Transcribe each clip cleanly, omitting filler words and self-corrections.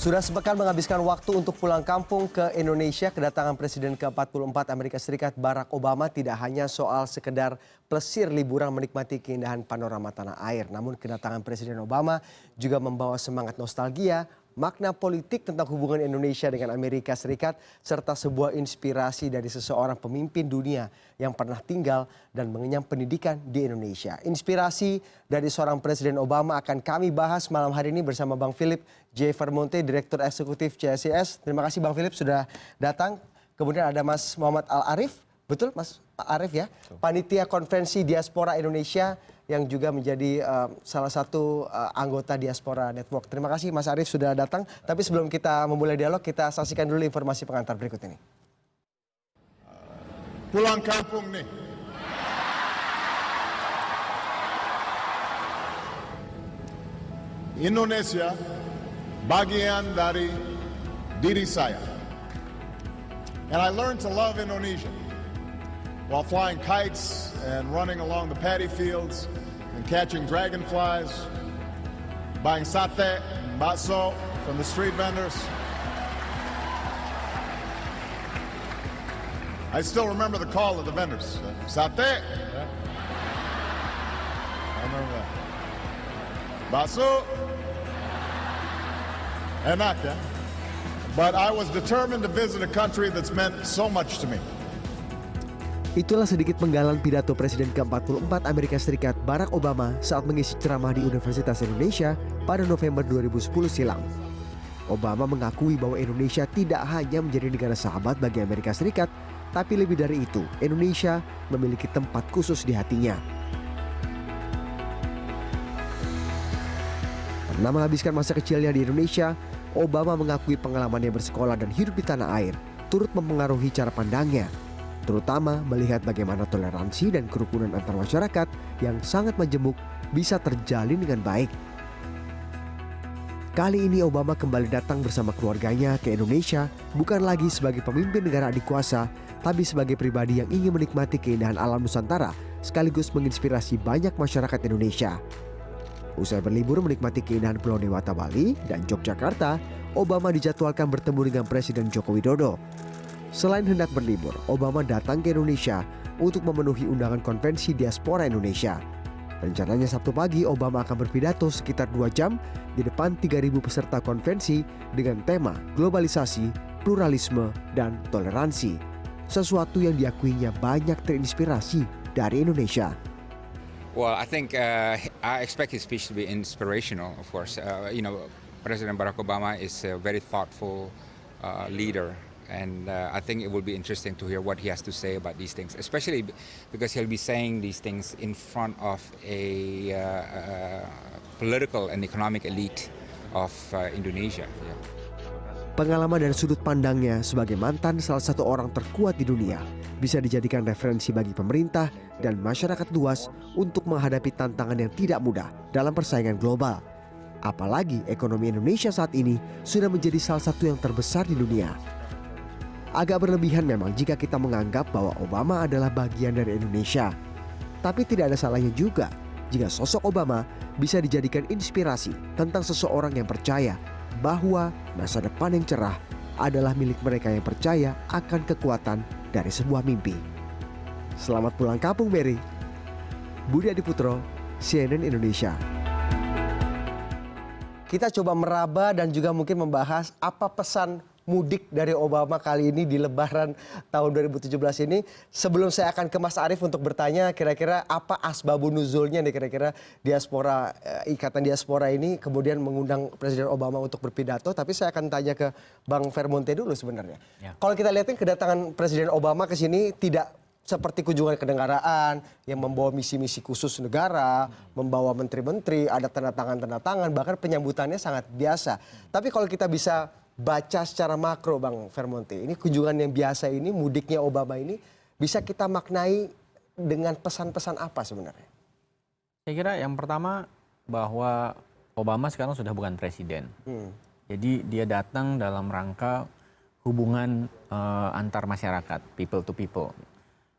Sudah sepekan menghabiskan waktu untuk pulang kampung ke Indonesia, kedatangan Presiden ke-44 Amerika Serikat Barack Obama tidak hanya soal sekedar plesir liburan menikmati keindahan panorama tanah air. Namun kedatangan Presiden Obama juga membawa semangat nostalgia, makna politik tentang hubungan Indonesia dengan Amerika Serikat, serta sebuah inspirasi dari seseorang pemimpin dunia yang pernah tinggal dan mengenyam pendidikan di Indonesia. Inspirasi dari seorang Presiden Obama akan kami bahas malam hari ini bersama Bang Philip J. Vermonte, Direktur Eksekutif CSIS. Terima kasih Bang Philip sudah datang. Kemudian ada Mas Muhammad Al-Arif, betul Mas Arif ya? Panitia Konferensi Diaspora Indonesia yang juga menjadi salah satu anggota Diaspora Network. Terima kasih Mas Arif sudah datang. Tapi sebelum kita memulai dialog, kita saksikan dulu informasi pengantar berikut ini. Pulang kampung nih. Indonesia bagian dari diri saya. And I learned to love Indonesia while flying kites and running along the paddy fields and catching dragonflies, buying sate and bakso from the street vendors. I still remember the call of the vendors. Sate. Yeah. I remember that. Bakso. Enak, ya? But I was determined to visit a country that's meant so much to me. Itulah sedikit penggalan pidato Presiden ke-44 Amerika Serikat Barack Obama saat mengisi ceramah di Universitas Indonesia pada November 2010 silam. Obama mengakui bahwa Indonesia tidak hanya menjadi negara sahabat bagi Amerika Serikat, tapi lebih dari itu, Indonesia memiliki tempat khusus di hatinya. Pernah menghabiskan masa kecilnya di Indonesia, Obama mengakui pengalamannya bersekolah dan hidup di tanah air turut mempengaruhi cara pandangnya, terutama melihat bagaimana toleransi dan kerukunan antar masyarakat yang sangat majemuk bisa terjalin dengan baik. Kali ini Obama kembali datang bersama keluarganya ke Indonesia bukan lagi sebagai pemimpin negara adikuasa, tapi sebagai pribadi yang ingin menikmati keindahan alam Nusantara sekaligus menginspirasi banyak masyarakat Indonesia. Usai berlibur menikmati keindahan Pulau Dewata Bali dan Yogyakarta, Obama dijadwalkan bertemu dengan Presiden Joko Widodo. Selain hendak berlibur, Obama datang ke Indonesia untuk memenuhi undangan konvensi Diaspora Indonesia. Rencananya Sabtu pagi, Obama akan berpidato sekitar 2 jam di depan 3.000 peserta konvensi dengan tema globalisasi, pluralisme, dan toleransi. Sesuatu yang diakuinya banyak terinspirasi dari Indonesia. Well, I think I expect his speech to be inspirational, of course. President Barack Obama is a very thoughtful leader. And I think it will be interesting to hear what he has to say about these things, especially because he'll be saying these things in front of a political and economic elite of Indonesia. Yeah. Pengalaman dan sudut pandangnya sebagai mantan salah satu orang terkuat di dunia bisa dijadikan referensi bagi pemerintah dan masyarakat luas untuk menghadapi tantangan yang tidak mudah dalam persaingan global. Apalagi ekonomi Indonesia saat ini sudah menjadi salah satu yang terbesar di dunia. Agak berlebihan memang jika kita menganggap bahwa Obama adalah bagian dari Indonesia. Tapi tidak ada salahnya juga jika sosok Obama bisa dijadikan inspirasi tentang seseorang yang percaya bahwa masa depan yang cerah adalah milik mereka yang percaya akan kekuatan dari sebuah mimpi. Selamat pulang kampung, Mary. Budi Adiputro, CNN Indonesia. Kita coba meraba dan juga mungkin membahas apa pesan mudik dari Obama kali ini di Lebaran tahun 2017 ini. Sebelum saya akan ke Mas Arief untuk bertanya kira-kira apa asbabun nuzulnya nih kira-kira diaspora, ikatan diaspora ini kemudian mengundang Presiden Obama untuk berpidato. Tapi saya akan tanya ke Bang Vermonte dulu sebenarnya. Ya. Kalau kita lihatin kedatangan Presiden Obama ke sini tidak seperti kunjungan kenegaraan yang membawa misi-misi khusus negara, membawa menteri-menteri, ada tanda tangan, bahkan penyambutannya sangat biasa. Tapi kalau kita bisa baca secara makro Bang Vermonte, ini kunjungan yang biasa ini, mudiknya Obama ini bisa kita maknai dengan pesan-pesan apa sebenarnya? Saya kira yang pertama bahwa Obama sekarang sudah bukan presiden. Jadi dia datang dalam rangka hubungan antar masyarakat, people to people.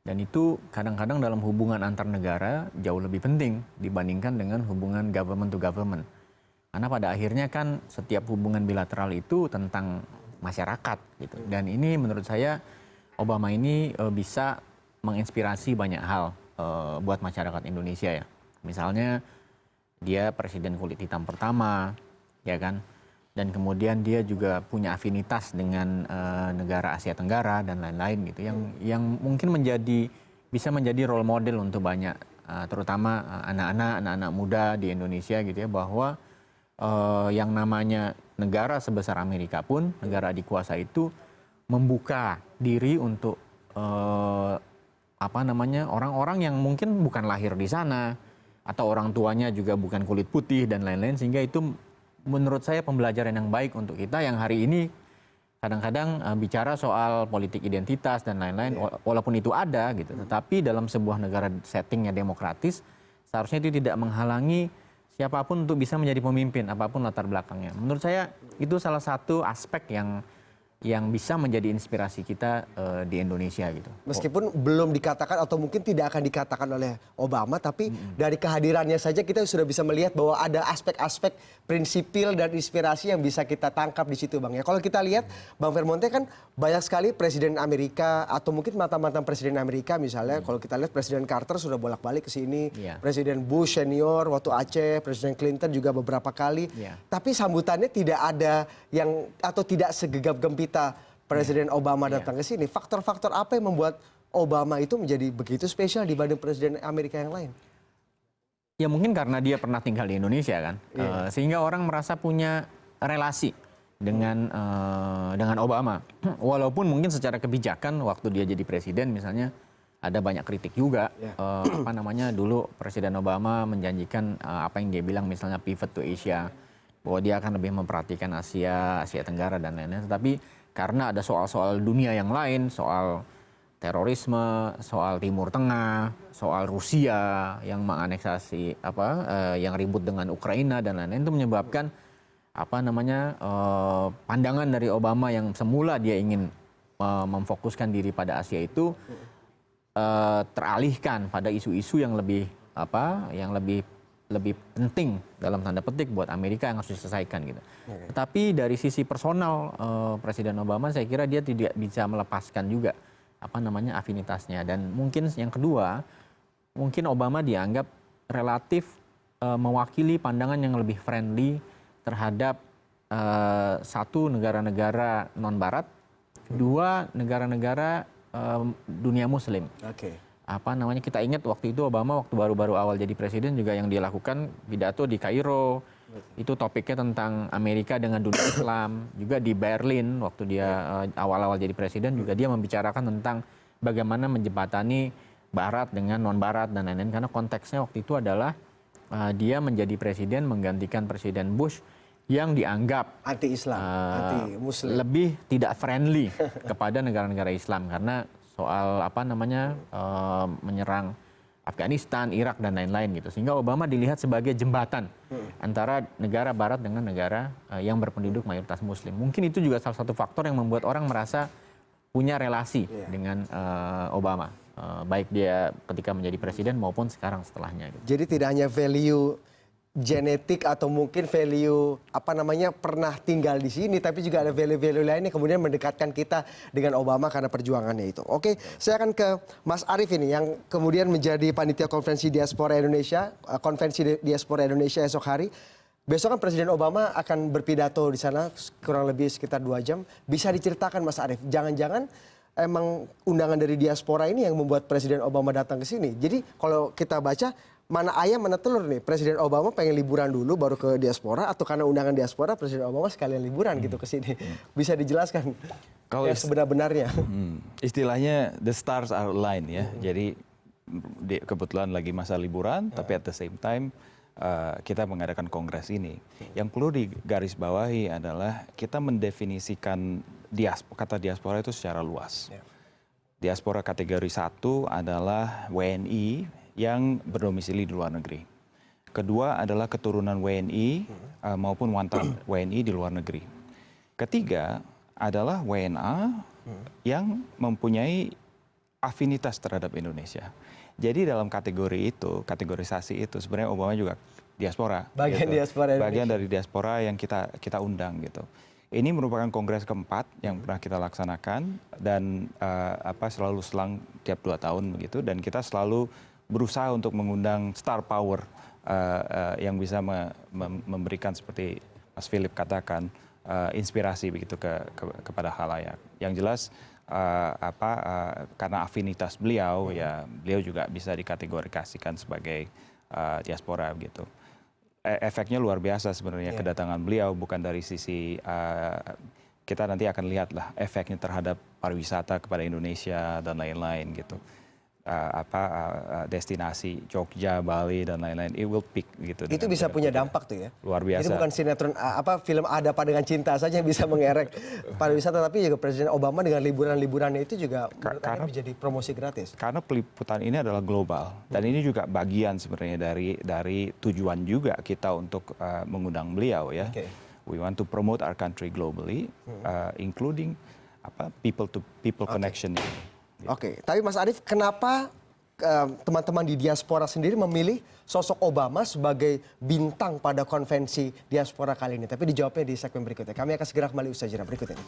Dan itu kadang-kadang dalam hubungan antar negara jauh lebih penting dibandingkan dengan hubungan government to government. Karena pada akhirnya kan setiap hubungan bilateral itu tentang masyarakat gitu. Dan ini menurut saya Obama ini bisa menginspirasi banyak hal buat masyarakat Indonesia ya. Misalnya dia presiden kulit hitam pertama, ya kan? Dan kemudian dia juga punya afinitas dengan negara Asia Tenggara dan lain-lain gitu. Yang mungkin bisa menjadi role model untuk banyak, terutama anak-anak muda di Indonesia gitu ya, bahwa yang namanya negara sebesar Amerika pun, negara adikuasa itu membuka diri untuk orang-orang yang mungkin bukan lahir di sana atau orang tuanya juga bukan kulit putih dan lain-lain, sehingga itu menurut saya pembelajaran yang baik untuk kita yang hari ini kadang-kadang bicara soal politik identitas dan lain-lain, walaupun itu ada gitu, tetapi dalam sebuah negara settingnya demokratis seharusnya itu tidak menghalangi siapapun untuk bisa menjadi pemimpin apapun latar belakangnya. Menurut saya itu salah satu aspek yang bisa menjadi inspirasi kita di Indonesia gitu. Meskipun belum dikatakan atau mungkin tidak akan dikatakan oleh Obama, tapi dari kehadirannya saja kita sudah bisa melihat bahwa ada aspek-aspek prinsipil dan inspirasi yang bisa kita tangkap di situ, Bang. Ya, kalau kita lihat Bang Vermonte kan banyak sekali presiden Amerika atau mungkin mantan-mantan presiden Amerika misalnya, kalau kita lihat Presiden Carter sudah bolak-balik ke sini, Presiden Bush senior waktu Aceh, Presiden Clinton juga beberapa kali. Tapi sambutannya tidak ada yang atau tidak segegap gempita Presiden Obama datang ke sini. Faktor-faktor apa yang membuat Obama itu menjadi begitu spesial dibanding presiden Amerika yang lain? Ya mungkin karena dia pernah tinggal di Indonesia kan, sehingga orang merasa punya relasi dengan Obama. Walaupun mungkin secara kebijakan waktu dia jadi presiden misalnya ada banyak kritik juga. Dulu Presiden Obama menjanjikan apa yang dia bilang misalnya pivot to Asia, bahwa dia akan lebih memperhatikan Asia Tenggara dan lain-lain. Tetapi karena ada soal-soal dunia yang lain, soal terorisme, soal Timur Tengah, soal Rusia yang menganeksasi yang ribut dengan Ukraina dan lain-lain, itu menyebabkan pandangan dari Obama yang semula dia ingin memfokuskan diri pada Asia itu teralihkan pada isu-isu yang lebih penting dalam tanda petik buat Amerika yang harus diselesaikan gitu. Tetapi dari sisi personal Presiden Obama saya kira dia tidak bisa melepaskan juga afinitasnya. Dan mungkin yang kedua, mungkin Obama dianggap relatif mewakili pandangan yang lebih friendly terhadap satu, negara-negara non-Barat, dua, negara-negara dunia Muslim. Kita ingat waktu itu Obama waktu baru-baru awal jadi presiden juga yang dia lakukan pidato di Kairo, itu topiknya tentang Amerika dengan dunia Islam. Juga di Berlin waktu dia awal-awal jadi presiden juga dia membicarakan tentang bagaimana menjembatani Barat dengan non-Barat dan lain-lain, karena konteksnya waktu itu adalah dia menjadi presiden menggantikan Presiden Bush yang dianggap anti-Islam, anti-Muslim, lebih tidak friendly kepada negara-negara Islam karena soal menyerang Afghanistan, Irak dan lain-lain gitu. Sehingga Obama dilihat sebagai jembatan antara negara Barat dengan negara yang berpenduduk mayoritas Muslim. Mungkin itu juga salah satu faktor yang membuat orang merasa punya relasi dengan Obama, baik dia ketika menjadi presiden maupun sekarang setelahnya. Gitu. Jadi tidak hanya value genetik atau mungkin value pernah tinggal di sini, tapi juga ada value-value lain yang kemudian mendekatkan kita dengan Obama karena perjuangannya itu. Oke, saya akan ke Mas Arief ini yang kemudian menjadi panitia konferensi diaspora Indonesia, esok hari. Besok kan Presiden Obama akan berpidato di sana kurang lebih sekitar 2 jam. Bisa diceritakan Mas Arief, jangan-jangan emang undangan dari diaspora ini yang membuat Presiden Obama datang ke sini. Jadi kalau kita baca mana ayam mana telur nih, Presiden Obama pengen liburan dulu baru ke diaspora, atau karena undangan diaspora Presiden Obama sekalian liburan gitu ke sini. Bisa dijelaskan kalau yang sebenar-benarnya? Istilahnya the stars are aligned ya. Jadi kebetulan lagi masa liburan, tapi at the same time kita mengadakan kongres ini. Yang perlu digarisbawahi adalah kita mendefinisikan kata diaspora itu secara luas. Diaspora kategori 1 adalah WNI yang berdomisili di luar negeri. Kedua adalah keturunan WNI maupun mantan WNI di luar negeri. Ketiga adalah WNA yang mempunyai afinitas terhadap Indonesia. Jadi dalam kategorisasi itu sebenarnya Obama juga diaspora. Bagian gitu. diaspora Bagian Indonesia. dari diaspora yang kita undang gitu. Ini merupakan kongres keempat yang pernah kita laksanakan dan selalu selang tiap 2 tahun begitu, dan kita selalu berusaha untuk mengundang star power yang bisa memberikan seperti Mas Philip katakan inspirasi begitu kepada khalayak. Yang jelas karena afinitas beliau ya beliau juga bisa dikategorikan sebagai diaspora begitu. Efeknya luar biasa sebenarnya kedatangan beliau, bukan dari sisi kita nanti akan lihatlah efeknya terhadap pariwisata kepada Indonesia dan lain-lain gitu. Destinasi Jogja, Bali dan lain-lain, it will peak gitu. Itu bisa punya dampak tuh ya. Luar biasa. Itu bukan sinetron film Ada Apa Dengan Cinta saja yang bisa mengerek pariwisata, tapi juga Presiden Obama dengan liburan-liburannya itu juga menurut menjadi promosi gratis. Karena peliputan ini adalah global dan ini juga bagian sebenarnya dari tujuan juga kita untuk mengundang beliau ya. Okay. We want to promote our country globally, including people to people connection. Oke, tapi Mas Arief, kenapa teman-teman di diaspora sendiri memilih sosok Obama sebagai bintang pada konvensi diaspora kali ini? Tapi dijawabnya di segmen berikutnya. Kami akan segera kembali usaha jeda berikut ini.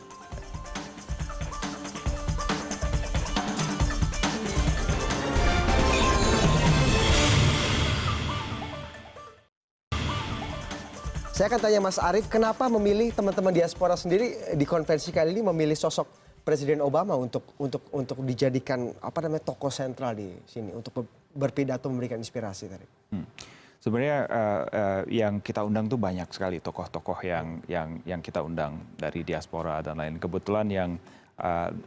Saya akan tanya Mas Arief, kenapa memilih teman-teman diaspora sendiri di konvensi kali ini memilih sosok Presiden Obama untuk dijadikan tokoh sentral di sini untuk berpidato memberikan inspirasi tadi. Sebenarnya yang kita undang tuh banyak sekali tokoh-tokoh yang kita undang dari diaspora dan lain. Kebetulan yang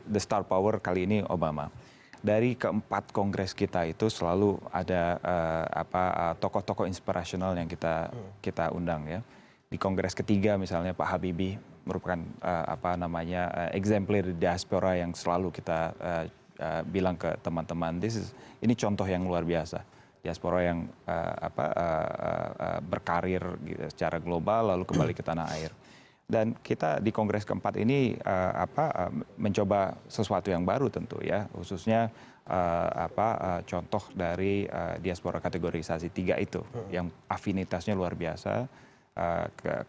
the star power kali ini Obama. Dari keempat kongres kita itu selalu ada tokoh-tokoh inspirasional yang kita undang ya. Di kongres ketiga misalnya Pak Habibie merupakan exemplar diaspora yang selalu kita bilang ke teman-teman, ini contoh yang luar biasa. Diaspora yang berkarir gitu, secara global lalu kembali ke tanah air. Dan kita di kongres keempat ini mencoba sesuatu yang baru tentu ya, khususnya contoh dari diaspora kategorisasi 3 itu yang afinitasnya luar biasa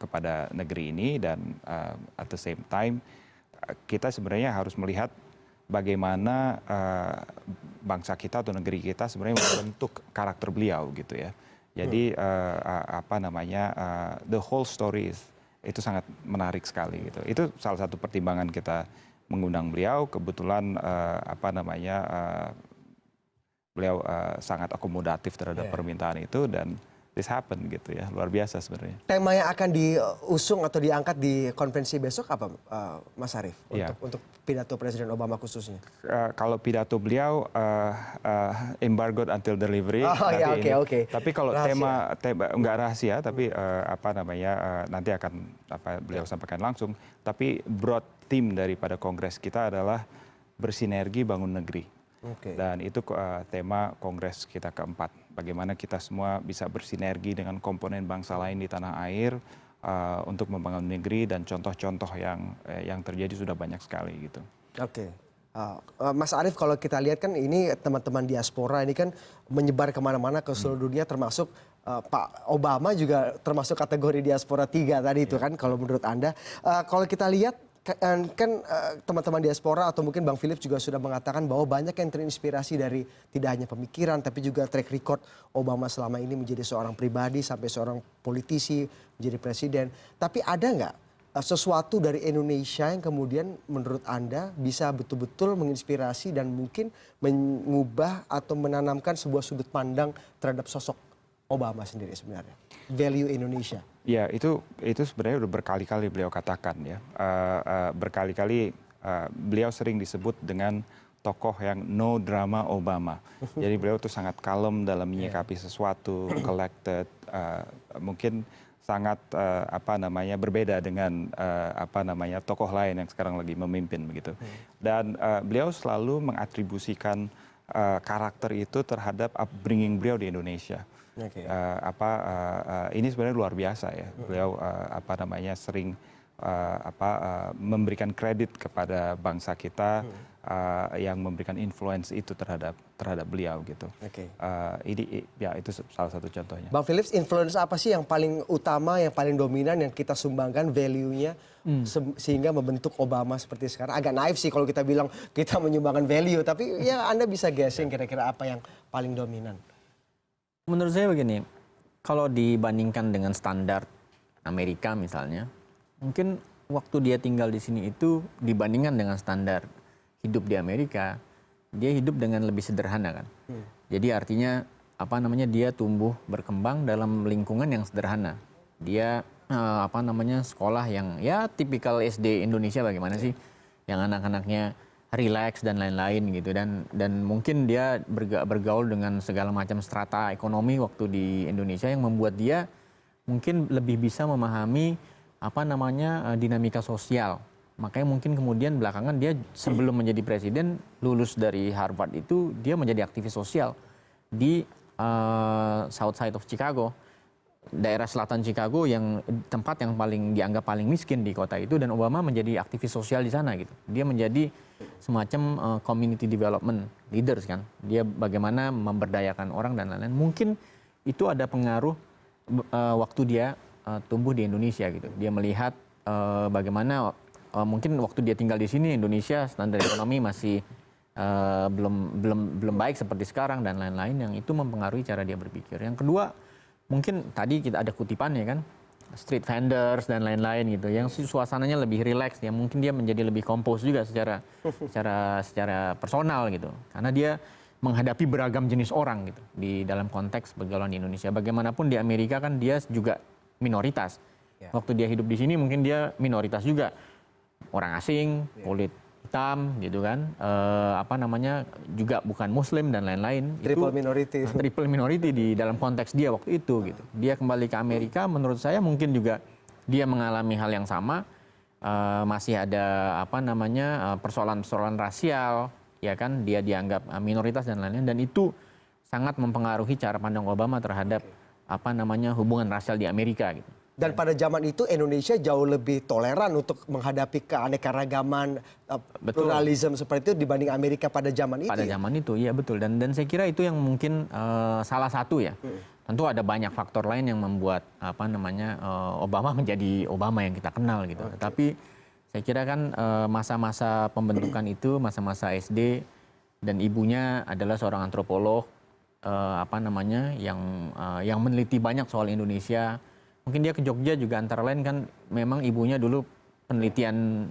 kepada negeri ini, dan at the same time kita sebenarnya harus melihat bagaimana bangsa kita atau negeri kita sebenarnya membentuk karakter beliau gitu ya. Jadi the whole story itu sangat menarik sekali gitu. Itu salah satu pertimbangan kita mengundang beliau. Kebetulan beliau sangat akomodatif terhadap permintaan itu, dan this happen gitu ya, luar biasa sebenarnya. Tema yang akan diusung atau diangkat di konvensi besok apa, Mas Arief? Untuk pidato Presiden Obama khususnya? Kalau pidato beliau embargoed until delivery. Oke. Tapi kalau tema nggak rahasia, tapi nanti akan beliau sampaikan langsung. Tapi broad theme daripada kongres kita adalah bersinergi bangun negeri. Dan itu tema kongres kita keempat. Bagaimana kita semua bisa bersinergi dengan komponen bangsa lain di tanah air untuk membangun negeri, dan contoh-contoh yang terjadi sudah banyak sekali gitu. Oke. Mas Arief, kalau kita lihat kan ini teman-teman diaspora ini kan menyebar kemana-mana ke seluruh dunia, termasuk Pak Obama juga termasuk kategori diaspora 3 tadi itu kan kalau menurut Anda. Kalau kita lihat kan teman-teman diaspora atau mungkin Bang Philip juga sudah mengatakan bahwa banyak yang terinspirasi dari tidak hanya pemikiran tapi juga track record Obama selama ini menjadi seorang pribadi sampai seorang politisi, menjadi presiden. Tapi ada nggak sesuatu dari Indonesia yang kemudian menurut Anda bisa betul-betul menginspirasi dan mungkin mengubah atau menanamkan sebuah sudut pandang terhadap sosok Obama sendiri sebenarnya? Value Indonesia. Ya, itu sebenarnya udah berkali-kali beliau katakan ya. Berkali-kali beliau sering disebut dengan tokoh yang no drama Obama. Jadi beliau tuh sangat kalem dalam menyikapi sesuatu, collected, mungkin sangat berbeda dengan tokoh lain yang sekarang lagi memimpin begitu. Dan beliau selalu mengatribusikan karakter itu terhadap upbringing beliau di Indonesia. Ini sebenarnya luar biasa ya. Beliau sering memberikan kredit kepada bangsa kita yang memberikan influence itu terhadap beliau gitu. Oke. Ini ya itu salah satu contohnya. Bang Philips, influence apa sih yang paling utama, yang paling dominan, yang kita sumbangkan value-nya sehingga membentuk Obama seperti sekarang? Agak naif sih kalau kita bilang kita menyumbangkan value, tapi ya Anda bisa guessing kira-kira apa yang paling dominan. Menurut saya begini, kalau dibandingkan dengan standar Amerika misalnya, mungkin waktu dia tinggal di sini itu dibandingkan dengan standar hidup di Amerika, dia hidup dengan lebih sederhana kan. Jadi artinya dia tumbuh berkembang dalam lingkungan yang sederhana. Dia sekolah yang ya tipikal SD Indonesia bagaimana sih, yang anak-anaknya relax dan lain-lain gitu, dan mungkin dia bergaul dengan segala macam strata ekonomi waktu di Indonesia yang membuat dia mungkin lebih bisa memahami dinamika sosial. Makanya mungkin kemudian belakangan dia sebelum menjadi presiden, lulus dari Harvard itu dia menjadi aktivis sosial di South Side of Chicago, daerah selatan Chicago, yang tempat yang dianggap paling miskin di kota itu, dan Obama menjadi aktivis sosial di sana gitu. Dia menjadi semacam community development leaders kan. Dia bagaimana memberdayakan orang dan lain-lain. Mungkin itu ada pengaruh waktu dia tumbuh di Indonesia gitu. Dia melihat bagaimana mungkin waktu dia tinggal di sini Indonesia standar ekonomi masih belum baik seperti sekarang dan lain-lain, yang itu mempengaruhi cara dia berpikir. Yang kedua, mungkin tadi kita ada kutipannya kan, street vendors dan lain-lain gitu, yang suasananya lebih rileks, ya mungkin dia menjadi lebih kompos juga secara personal gitu, karena dia menghadapi beragam jenis orang gitu di dalam konteks pergaulan di Indonesia. Bagaimanapun di Amerika kan dia juga minoritas. Waktu dia hidup di sini mungkin dia minoritas juga, orang asing, kulit hitam gitu kan, juga bukan Muslim dan lain-lain. Triple minority di dalam konteks dia waktu itu gitu. Dia kembali ke Amerika, menurut saya mungkin juga dia mengalami hal yang sama, masih ada persoalan-persoalan rasial, ya kan, dia dianggap minoritas dan lain-lain, dan itu sangat mempengaruhi cara pandang Obama terhadap hubungan rasial di Amerika gitu. Dan pada zaman itu Indonesia jauh lebih toleran untuk menghadapi keanekaragaman, pluralisme seperti itu dibanding Amerika pada zaman itu. Pada zaman itu, iya betul. Dan saya kira itu yang mungkin salah satu ya. Tentu ada banyak faktor lain yang membuat Obama menjadi Obama yang kita kenal gitu. Tapi saya kira kan masa-masa pembentukan itu, masa-masa SD, dan ibunya adalah seorang antropolog yang meneliti banyak soal Indonesia. Mungkin dia ke Jogja juga antara lain kan, memang ibunya dulu penelitian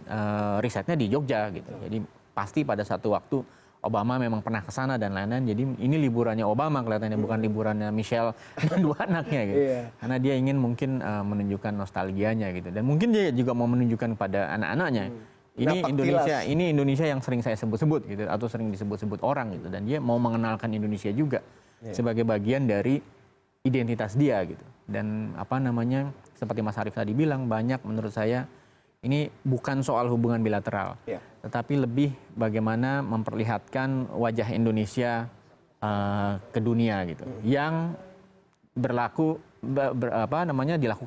risetnya di Jogja gitu. Jadi pasti pada satu waktu Obama memang pernah ke sana dan lain-lain. Jadi ini liburannya Obama kelihatannya, bukan liburannya Michelle dan dua anaknya gitu. Karena dia ingin mungkin menunjukkan nostalgianya gitu. Dan mungkin dia juga mau menunjukkan kepada anak-anaknya. Ini Indonesia yang sering saya sebut-sebut gitu, atau sering disebut-sebut orang gitu. Dan dia mau mengenalkan Indonesia juga sebagai bagian dari identitas dia gitu. Dan seperti Mas Arief tadi bilang, banyak menurut saya ini bukan soal hubungan bilateral, tetapi lebih bagaimana memperlihatkan wajah Indonesia ke dunia gitu, yang dilakukan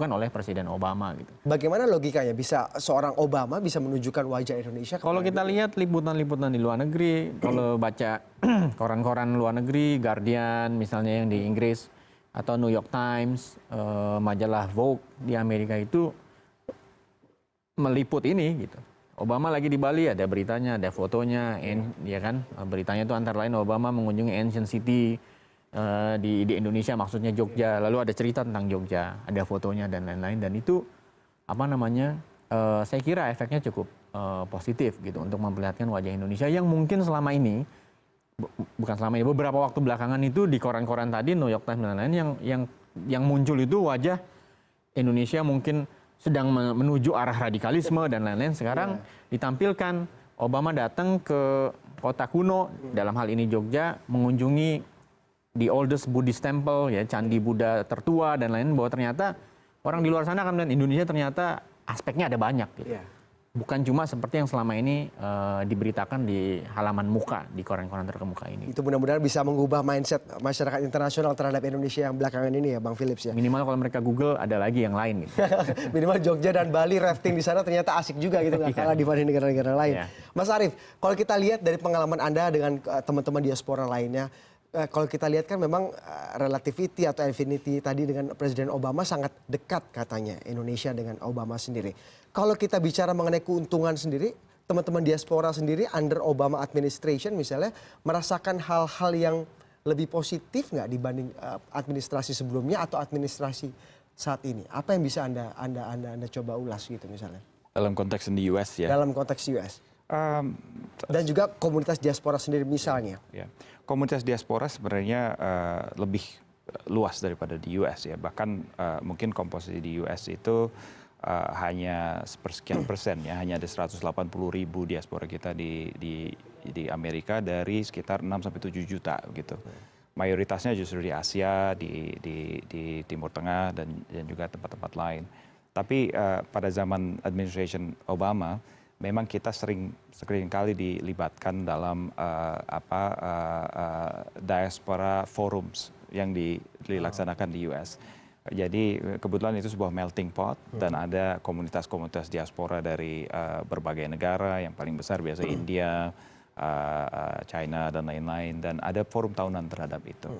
oleh Presiden Obama gitu. Bagaimana logikanya bisa seorang Obama bisa menunjukkan wajah Indonesia? Kalau kita lihat liputan-liputan di luar negeri, kalau baca koran-koran luar negeri, Guardian misalnya yang di Inggris, atau New York Times, majalah Vogue di Amerika itu meliput ini gitu. Obama lagi di Bali, ada beritanya, ada fotonya, ya kan. Beritanya itu antara lain Obama mengunjungi Ancient City di Indonesia, maksudnya Jogja. Lalu ada cerita tentang Jogja, ada fotonya dan lain-lain. Dan itu saya kira efeknya cukup positif gitu untuk memperlihatkan wajah Indonesia yang mungkin selama ini, bukan selama ini, beberapa waktu belakangan itu di koran-koran tadi, New York Times dan lain-lain, yang muncul itu wajah Indonesia mungkin sedang menuju arah radikalisme dan lain-lain. Sekarang ditampilkan Obama datang ke kota kuno, dalam hal ini Jogja, mengunjungi the oldest Buddhist temple, ya, candi Buddha tertua dan lain-lain, bahwa ternyata orang di luar sana kan melihat Indonesia ternyata aspeknya ada banyak gitu. bukan cuma seperti yang selama ini diberitakan di halaman muka di koran-koran terkemuka ini. Itu mudah-mudahan bisa mengubah mindset masyarakat internasional terhadap Indonesia yang belakangan ini ya Bang Philips ya. Minimal kalau mereka Google ada lagi yang lain gitu. Minimal Jogja dan Bali rafting di sana ternyata asik juga gitu, nggak kalah dibanding negara-negara lain. Iya. Mas Arief, kalau kita lihat dari pengalaman Anda dengan teman-teman diaspora lainnya, kalau kita lihat kan memang relativity atau affinity tadi dengan Presiden Obama sangat dekat katanya Indonesia dengan Obama sendiri. Kalau kita bicara mengenai keuntungan sendiri, teman-teman diaspora sendiri under Obama administration misalnya merasakan hal-hal yang lebih positif nggak dibanding administrasi sebelumnya atau administrasi saat ini? Apa yang bisa Anda coba ulas gitu misalnya? Dalam konteks di US ya. Dalam konteks US. Dan juga komunitas diaspora sendiri misalnya. Ya. Komunitas diaspora sebenarnya lebih luas daripada di US ya. Bahkan mungkin komposisi di US itu hanya sepersekian persen ya. Hanya ada 180.000 diaspora kita di Amerika dari sekitar 6 sampai 7 juta gitu. Mayoritasnya justru di Asia, di Timur Tengah dan juga tempat-tempat lain. Tapi pada zaman administration Obama memang kita sering kali dilibatkan dalam diaspora forums yang dilaksanakan di US. Jadi kebetulan itu sebuah melting pot dan ada komunitas-komunitas diaspora dari berbagai negara, yang paling besar biasanya India, China dan lain-lain, dan ada forum tahunan terhadap itu.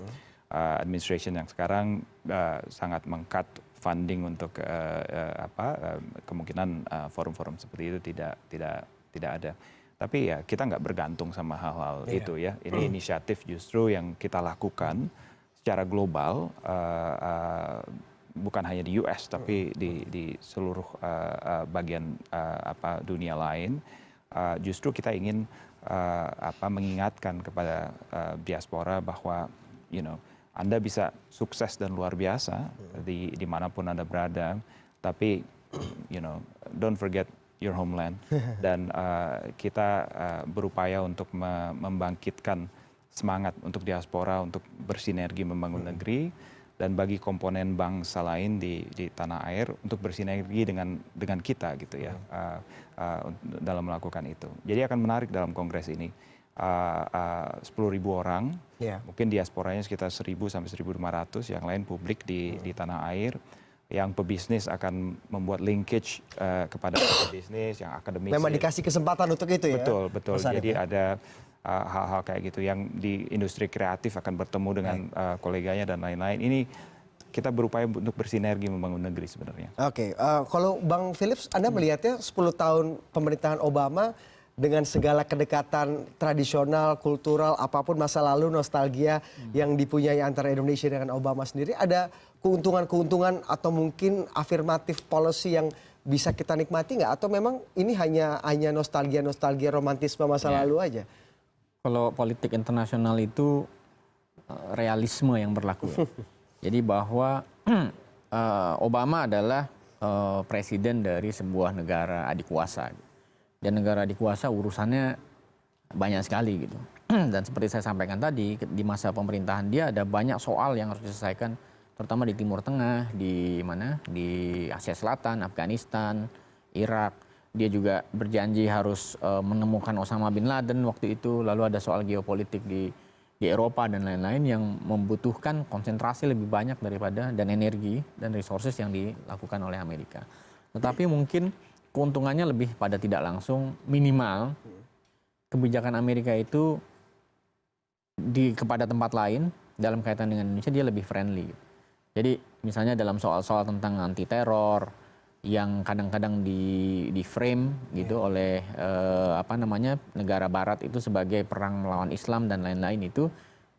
Administration yang sekarang sangat meng-cut funding untuk kemungkinan forum-forum seperti itu tidak ada. Tapi ya kita nggak bergantung sama hal-hal itu ya. Ini inisiatif justru yang kita lakukan secara global, bukan hanya di US tapi di seluruh bagian dunia lain. Justru kita ingin mengingatkan kepada diaspora bahwa Anda bisa sukses dan luar biasa dimanapun Anda berada, tapi don't forget your homeland. Dan kita berupaya untuk membangkitkan semangat untuk diaspora untuk bersinergi membangun negeri, dan bagi komponen bangsa lain di tanah air untuk bersinergi dengan kita gitu ya, dalam melakukan itu. Jadi akan menarik dalam kongres ini. 10.000 orang, mungkin diasporanya sekitar 1.000 sampai 1.500, yang lain publik di tanah air, yang pebisnis akan membuat linkage kepada bisnis, yang akademisi. Memang dikasih kesempatan untuk itu ya? Betul. Jadi ada hal-hal kayak gitu, yang di industri kreatif akan bertemu dengan koleganya dan lain-lain. Ini kita berupaya untuk bersinergi membangun negeri sebenarnya. Oke, kalau Bang Philips, Anda melihatnya 10 tahun pemerintahan Obama dengan segala kedekatan tradisional, kultural, apapun masa lalu, nostalgia yang dipunyai antara Indonesia dengan Obama sendiri, ada keuntungan-keuntungan atau mungkin afirmatif policy yang bisa kita nikmati nggak? Atau memang ini hanya nostalgia romantisme masa lalu aja? Kalau politik internasional itu realisme yang berlaku. Jadi bahwa Obama adalah presiden dari sebuah negara adik kuasa. Dan negara dikuasa urusannya banyak sekali gitu. Dan seperti saya sampaikan tadi, di masa pemerintahan dia ada banyak soal yang harus diselesaikan, terutama di Timur Tengah, di Asia Selatan, Afghanistan, Irak. Dia juga berjanji harus menemukan Osama bin Laden waktu itu. Lalu ada soal geopolitik di Eropa dan lain-lain yang membutuhkan konsentrasi lebih banyak daripada dan energi dan resources yang dilakukan oleh Amerika. Tetapi mungkin keuntungannya lebih pada tidak langsung, minimal kebijakan Amerika itu kepada tempat lain dalam kaitan dengan Indonesia dia lebih friendly. Jadi misalnya dalam soal-soal tentang anti teror yang kadang-kadang di frame gitu oleh negara Barat itu sebagai perang melawan Islam dan lain-lain, itu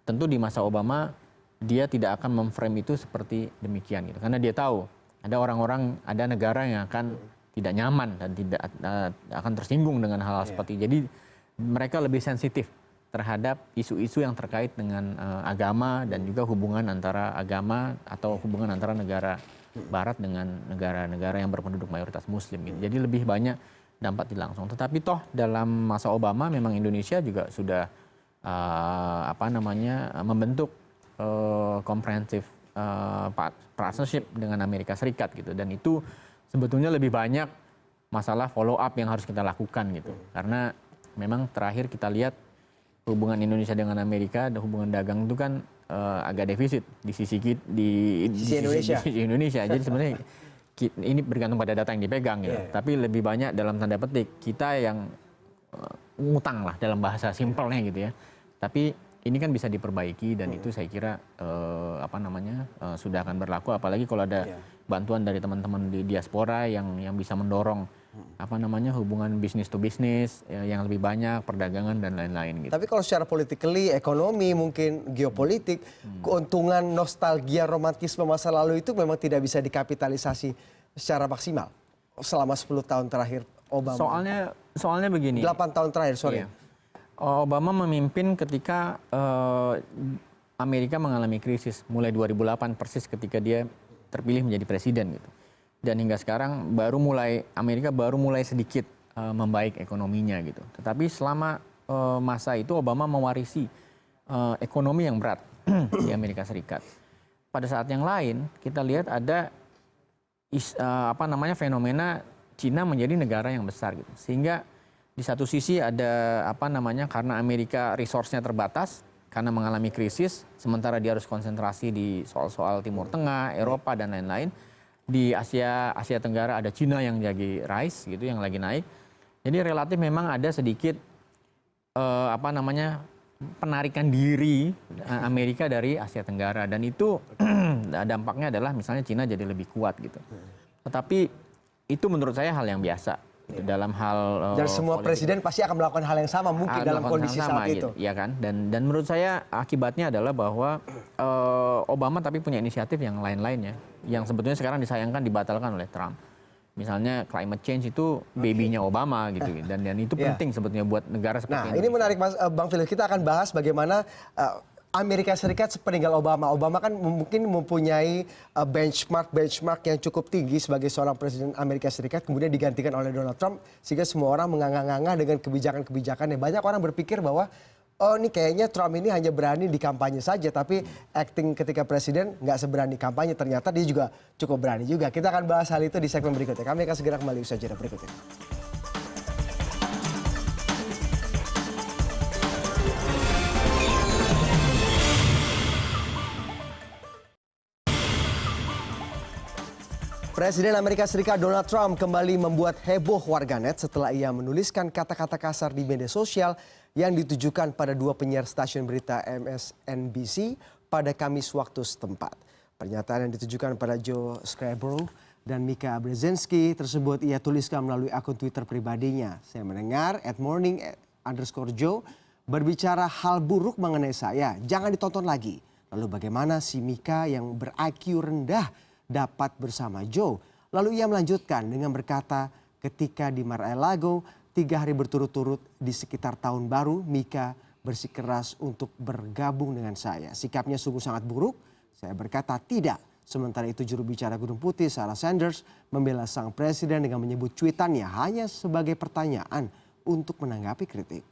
tentu di masa Obama dia tidak akan memframe itu seperti demikian gitu, karena dia tahu ada negara yang akan tidak nyaman dan tidak akan tersinggung dengan hal-hal seperti itu. Jadi mereka lebih sensitif terhadap isu-isu yang terkait dengan agama dan juga hubungan antara agama atau hubungan antara negara Barat dengan negara-negara yang berpenduduk mayoritas Muslim gitu. Jadi lebih banyak dampak tidak langsung. Tetapi toh dalam masa Obama memang Indonesia juga sudah membentuk comprehensive partnership dengan Amerika Serikat gitu, dan itu sebetulnya lebih banyak masalah follow up yang harus kita lakukan gitu. Karena memang terakhir kita lihat hubungan Indonesia dengan Amerika, hubungan dagang itu kan agak defisit di sisi Indonesia. Sisi Indonesia. Jadi sebenarnya ini bergantung pada data yang dipegang gitu. Tapi lebih banyak dalam tanda petik kita yang ngutang lah dalam bahasa simpelnya gitu ya. Tapi ini kan bisa diperbaiki dan itu saya kira sudah akan berlaku, apalagi kalau ada bantuan dari teman-teman di diaspora yang bisa mendorong hubungan bisnis to bisnis yang lebih banyak, perdagangan dan lain-lain gitu. Tapi kalau secara politically, ekonomi, mungkin geopolitik, keuntungan nostalgia romantisme masa lalu itu memang tidak bisa dikapitalisasi secara maksimal selama 10 tahun terakhir Obama. Soalnya begini. 8 tahun terakhir, sorry. Iya. Obama memimpin ketika Amerika mengalami krisis mulai 2008 persis ketika dia terpilih menjadi presiden gitu. Dan hingga sekarang Amerika baru mulai sedikit membaik ekonominya gitu. Tetapi selama masa itu Obama mewarisi ekonomi yang berat di Amerika Serikat. Pada saat yang lain kita lihat ada fenomena Cina menjadi negara yang besar gitu. Sehingga di satu sisi ada karena Amerika resource-nya terbatas karena mengalami krisis, sementara dia harus konsentrasi di soal-soal Timur Tengah, Eropa dan lain-lain. Di Asia Tenggara ada Cina yang lagi rise gitu, yang lagi naik. Jadi relatif memang ada sedikit penarikan diri Amerika dari Asia Tenggara, dan itu dampaknya adalah misalnya Cina jadi lebih kuat gitu. Tetapi itu menurut saya hal yang biasa. Dalam hal dan semua presiden pasti akan melakukan hal yang sama mungkin dalam kondisi saat itu. Ya kan? Dan menurut saya akibatnya adalah bahwa Obama tapi punya inisiatif yang lain-lainnya yang sebetulnya sekarang disayangkan dibatalkan oleh Trump. Misalnya climate change itu baby-nya Obama gitu, dan itu penting sebetulnya buat negara seperti ini. Nah, ini menarik Bang Philip, kita akan bahas bagaimana Amerika Serikat sepeninggal Obama. Obama kan mungkin mempunyai benchmark yang cukup tinggi sebagai seorang presiden Amerika Serikat, kemudian digantikan oleh Donald Trump, sehingga semua orang menganga-nganga dengan kebijakan-kebijakannya. Banyak orang berpikir bahwa ini kayaknya Trump ini hanya berani di kampanye saja, tapi acting ketika presiden nggak seberani kampanye. Ternyata dia juga cukup berani juga. Kita akan bahas hal itu di segmen berikutnya. Kami akan segera kembali usaha jeda berikut ini. Presiden Amerika Serikat Donald Trump kembali membuat heboh warganet setelah ia menuliskan kata-kata kasar di media sosial yang ditujukan pada dua penyiar stasiun berita MSNBC pada Kamis waktu setempat. Pernyataan yang ditujukan pada Joe Scarborough dan Mika Brzezinski tersebut ia tuliskan melalui akun Twitter pribadinya. Saya mendengar @morning_Joe berbicara hal buruk mengenai saya. Jangan ditonton lagi. Lalu bagaimana si Mika yang ber-IQ rendah dapat bersama Joe? Lalu ia melanjutkan dengan berkata, ketika di Mar-a-Lago 3 hari berturut-turut di sekitar tahun baru, Mika bersikeras untuk bergabung dengan saya. Sikapnya sungguh sangat buruk. Saya berkata tidak. Sementara itu juru bicara Gedung Putih Sarah Sanders membela sang presiden dengan menyebut cuitannya hanya sebagai pertanyaan untuk menanggapi kritik.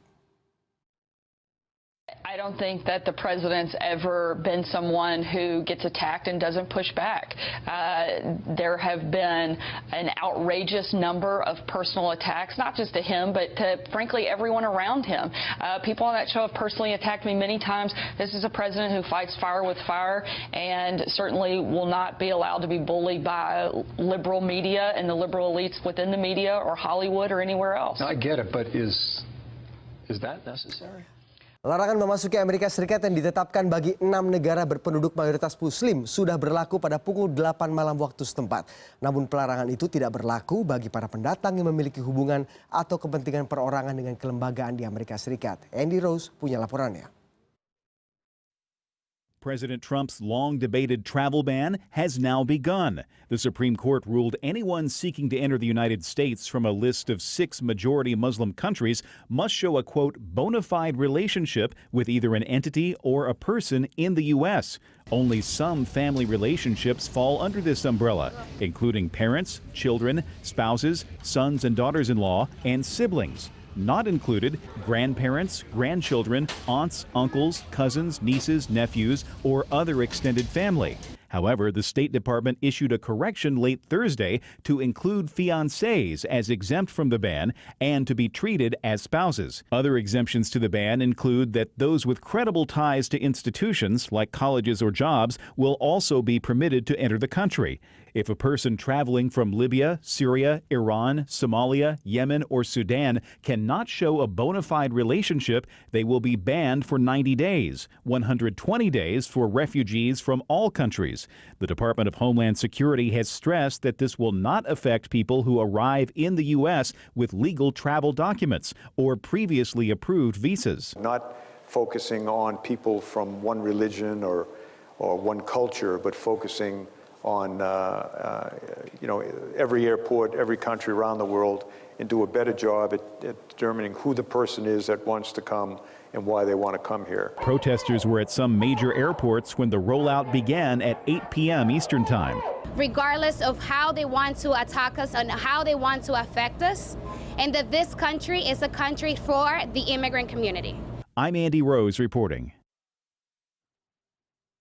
I don't think that the president's ever been someone who gets attacked and doesn't push back. There have been an outrageous number of personal attacks, not just to him, but to, frankly, everyone around him. People on that show have personally attacked me many times. This is a president who fights fire with fire and certainly will not be allowed to be bullied by liberal media and the liberal elites within the media or Hollywood or anywhere else. I get it, but is that necessary? Larangan memasuki Amerika Serikat yang ditetapkan bagi 6 negara berpenduduk mayoritas Muslim sudah berlaku pada pukul 8 malam waktu setempat. Namun pelarangan itu tidak berlaku bagi para pendatang yang memiliki hubungan atau kepentingan perorangan dengan kelembagaan di Amerika Serikat. Andy Rose punya laporannya. President Trump's long-debated travel ban has now begun. The Supreme Court ruled anyone seeking to enter the United States from a list of 6 majority Muslim countries must show a, quote, bona fide relationship with either an entity or a person in the U.S. Only some family relationships fall under this umbrella, including parents, children, spouses, sons and daughters-in-law, and siblings. Not included grandparents, grandchildren, aunts, uncles, cousins, nieces, nephews, or other extended family. However, the State Department issued a correction late Thursday to include fiancés as exempt from the ban and to be treated as spouses. Other exemptions to the ban include that those with credible ties to institutions like colleges or jobs will also be permitted to enter the country. If a person traveling from Libya, Syria, Iran, Somalia, Yemen, or Sudan cannot show a bona fide relationship, they will be banned for 90 days, 120 days for refugees from all countries. The Department of Homeland Security has stressed that this will not affect people who arrive in the U.S. with legal travel documents or previously approved visas. Not focusing on people from one religion or one culture, but focusing on every airport, every country around the world, and do a better job at determining who the person is that wants to come and why they want to come here. Protesters were at some major airports when the rollout began at 8 p.m. Eastern Time. Regardless of how they want to attack us and how they want to affect us, and that this country is a country for the immigrant community. I'm Andy Rose reporting.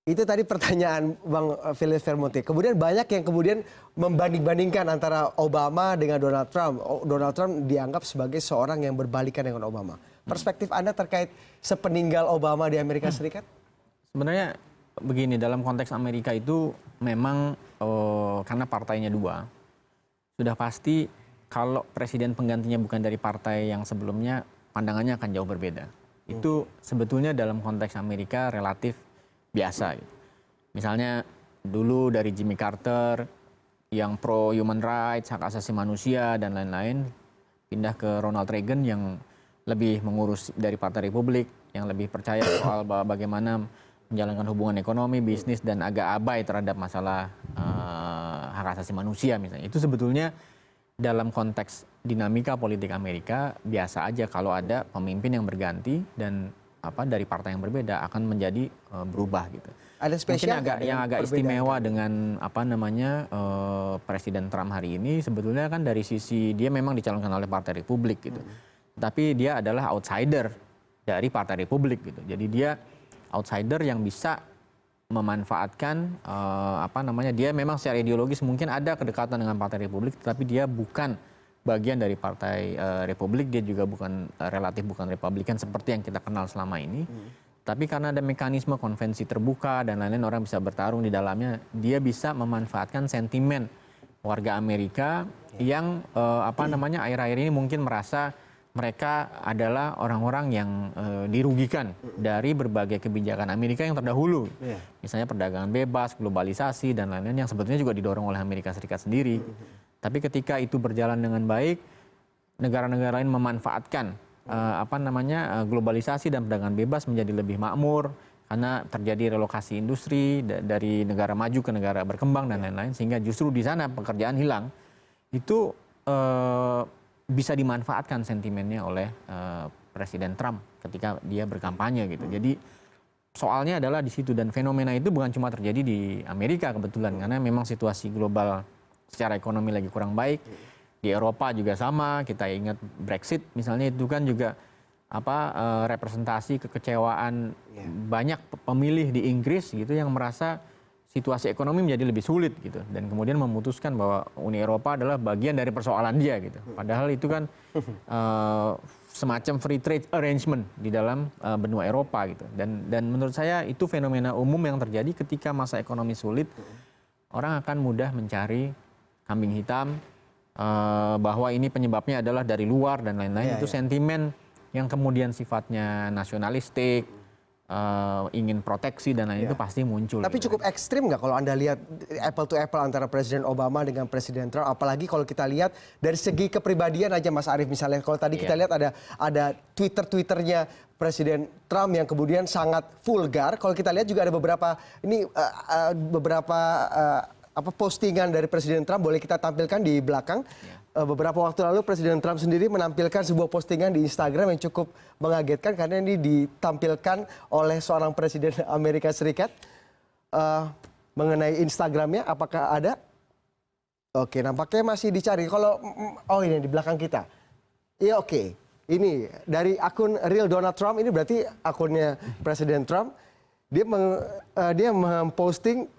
Itu tadi pertanyaan Bang Philip Vermonte. Kemudian banyak yang kemudian membanding-bandingkan antara Obama dengan Donald Trump. Donald Trump dianggap sebagai seorang yang berbalikan dengan Obama. Perspektif Anda terkait sepeninggal Obama di Amerika Serikat? Sebenarnya begini, dalam konteks Amerika itu memang karena partainya dua, sudah pasti kalau presiden penggantinya bukan dari partai yang sebelumnya, pandangannya akan jauh berbeda. Itu sebetulnya dalam konteks Amerika relatif biasa. Misalnya dulu dari Jimmy Carter yang pro human rights, hak asasi manusia dan lain-lain, pindah ke Ronald Reagan yang lebih mengurus dari Partai Republik, yang lebih percaya soal bagaimana menjalankan hubungan ekonomi, bisnis, dan agak abai terhadap masalah hak asasi manusia misalnya. Itu sebetulnya dalam konteks dinamika politik Amerika biasa aja kalau ada pemimpin yang berganti dan dari partai yang berbeda akan menjadi berubah gitu. Ada spesial mungkin yang agak istimewa dengan Presiden Trump hari ini sebetulnya kan dari sisi dia memang dicalonkan oleh Partai Republik gitu. Tapi dia adalah outsider dari Partai Republik gitu. Jadi dia outsider yang bisa memanfaatkan dia memang secara ideologis mungkin ada kedekatan dengan Partai Republik, tapi dia bukan bagian dari Partai Republik, dia juga relatif bukan Republikan seperti yang kita kenal selama ini. Tapi karena ada mekanisme konvensi terbuka dan lain-lain, orang bisa bertarung di dalamnya, dia bisa memanfaatkan sentimen warga Amerika yang akhir-akhir ini mungkin merasa mereka adalah orang-orang yang dirugikan dari berbagai kebijakan Amerika yang terdahulu. Misalnya perdagangan bebas, globalisasi dan lain-lain yang sebetulnya juga didorong oleh Amerika Serikat sendiri. Tapi ketika itu berjalan dengan baik, negara-negara lain memanfaatkan globalisasi dan perdagangan bebas menjadi lebih makmur karena terjadi relokasi industri dari negara maju ke negara berkembang dan lain-lain, sehingga justru di sana pekerjaan hilang. Itu bisa dimanfaatkan sentimennya oleh Presiden Trump ketika dia berkampanye gitu. Jadi soalnya adalah di situ, dan fenomena itu bukan cuma terjadi di Amerika kebetulan karena memang situasi global secara ekonomi lagi kurang baik. Di Eropa juga sama, kita ingat Brexit misalnya, itu kan juga representasi kekecewaan banyak pemilih di Inggris gitu yang merasa situasi ekonomi menjadi lebih sulit gitu, dan kemudian memutuskan bahwa Uni Eropa adalah bagian dari persoalan dia gitu. Padahal itu kan semacam free trade arrangement di dalam benua Eropa gitu. Dan menurut saya itu fenomena umum yang terjadi ketika masa ekonomi sulit. Orang akan mudah mencari kambing hitam, bahwa ini penyebabnya adalah dari luar dan lain-lain. Itu sentimen yang kemudian sifatnya nasionalistik, ingin proteksi dan lain itu pasti muncul. Tapi cukup ekstrim nggak kalau Anda lihat apple to apple antara Presiden Obama dengan Presiden Trump? Apalagi kalau kita lihat dari segi kepribadian aja, Mas Arief, misalnya kalau tadi kita lihat ada Twitternya Presiden Trump yang kemudian sangat vulgar. Kalau kita lihat juga ada beberapa postingan dari Presiden Trump, boleh kita tampilkan di belakang. Beberapa waktu lalu Presiden Trump sendiri menampilkan sebuah postingan di Instagram yang cukup mengagetkan karena ini ditampilkan oleh seorang Presiden Amerika Serikat. Mengenai Instagramnya, apakah ada? Oke, nampaknya masih dicari. Ini di belakang kita. Iya, oke. Ini dari akun Real Donald Trump, ini berarti akunnya Presiden Trump. Dia memposting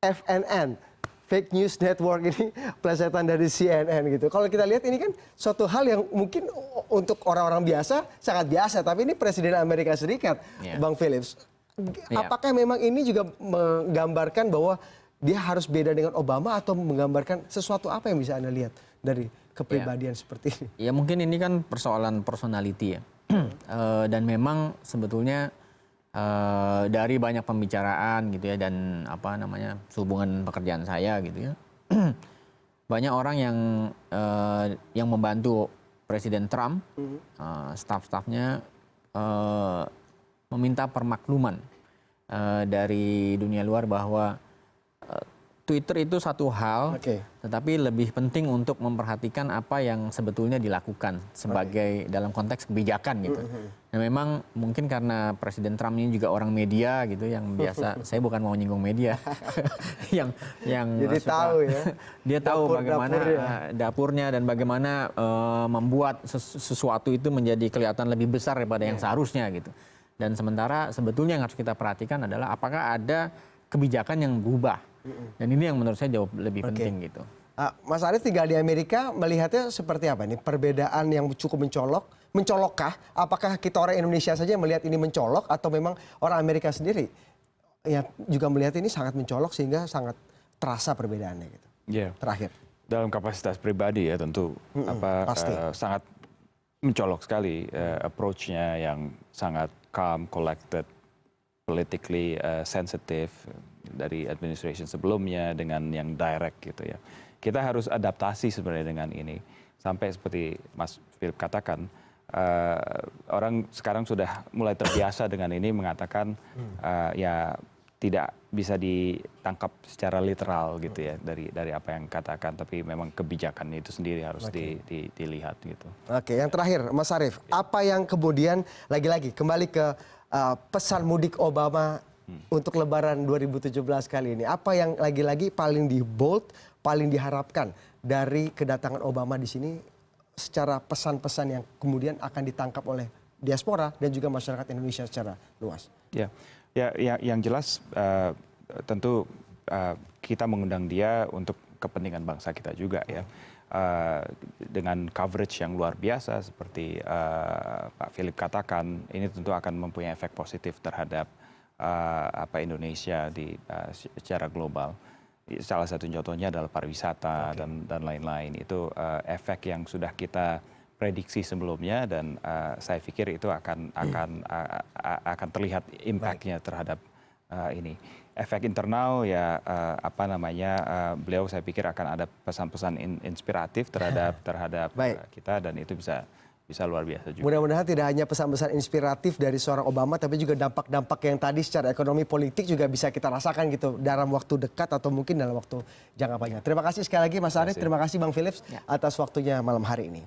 FNN, Fake News Network ini plesetan dari CNN gitu. Kalau kita lihat ini kan suatu hal yang mungkin untuk orang-orang biasa sangat biasa, tapi ini Presiden Amerika Serikat, Bang Philips. Apakah memang ini juga menggambarkan bahwa dia harus beda dengan Obama atau menggambarkan sesuatu apa yang bisa Anda lihat dari kepribadian seperti ini? Ya mungkin ini kan persoalan personality ya. Dan memang sebetulnya dari banyak pembicaraan gitu ya dan apa namanya hubungan pekerjaan saya gitu ya. Banyak orang yang membantu Presiden Trump, staf-stafnya meminta permakluman dari dunia luar bahwa Twitter itu satu hal, tetapi lebih penting untuk memperhatikan apa yang sebetulnya dilakukan sebagai dalam konteks kebijakan gitu. Nah memang mungkin karena Presiden Trump ini juga orang media gitu yang biasa, saya bukan mau nyinggung media, yang jadi suka, tahu ya, dia tahu bagaimana dapurnya dan bagaimana membuat sesuatu itu menjadi kelihatan lebih besar daripada yang seharusnya gitu. Dan sementara sebetulnya yang harus kita perhatikan adalah apakah ada kebijakan yang berubah. Dan ini yang menurut saya jauh lebih penting gitu. Mas Arief tinggal di Amerika, melihatnya seperti apa nih? Perbedaan yang cukup mencolokkah? Apakah kita orang Indonesia saja melihat ini mencolok atau memang orang Amerika sendiri ya juga melihat ini sangat mencolok sehingga sangat terasa perbedaannya gitu? Terakhir. Dalam kapasitas pribadi ya tentu sangat mencolok sekali approach-nya yang sangat calm, collected, politically sensitive dari administration sebelumnya dengan yang direct gitu ya. Kita harus adaptasi sebenarnya dengan ini. Sampai seperti Mas Philip katakan, orang sekarang sudah mulai terbiasa dengan ini mengatakan ya tidak bisa ditangkap secara literal gitu ya dari apa yang katakan, tapi memang kebijakan itu sendiri harus dilihat gitu. Oke, yang terakhir Mas Arief, apa yang kemudian lagi-lagi kembali ke pesan mudik Obama untuk Lebaran 2017 kali ini, apa yang lagi-lagi paling di bold, paling diharapkan dari kedatangan Obama di sini secara pesan-pesan yang kemudian akan ditangkap oleh diaspora dan juga masyarakat Indonesia secara luas? Ya, yang jelas tentu kita mengundang dia untuk kepentingan bangsa kita juga ya. Dengan coverage yang luar biasa seperti Pak Philip katakan, ini tentu akan mempunyai efek positif terhadap Indonesia secara global. Salah satu contohnya adalah pariwisata dan lain-lain. Itu efek yang sudah kita prediksi sebelumnya dan saya pikir itu akan terlihat impact-nya terhadap ini. Efek internal ya beliau saya pikir akan ada pesan-pesan inspiratif terhadap kita dan itu bisa luar biasa juga. Mudah-mudahan tidak hanya pesan-pesan inspiratif dari seorang Obama, tapi juga dampak-dampak yang tadi secara ekonomi politik juga bisa kita rasakan gitu dalam waktu dekat atau mungkin dalam waktu jangka panjang. Terima kasih sekali lagi Mas Arief, terima kasih Bang Philips atas waktunya malam hari ini.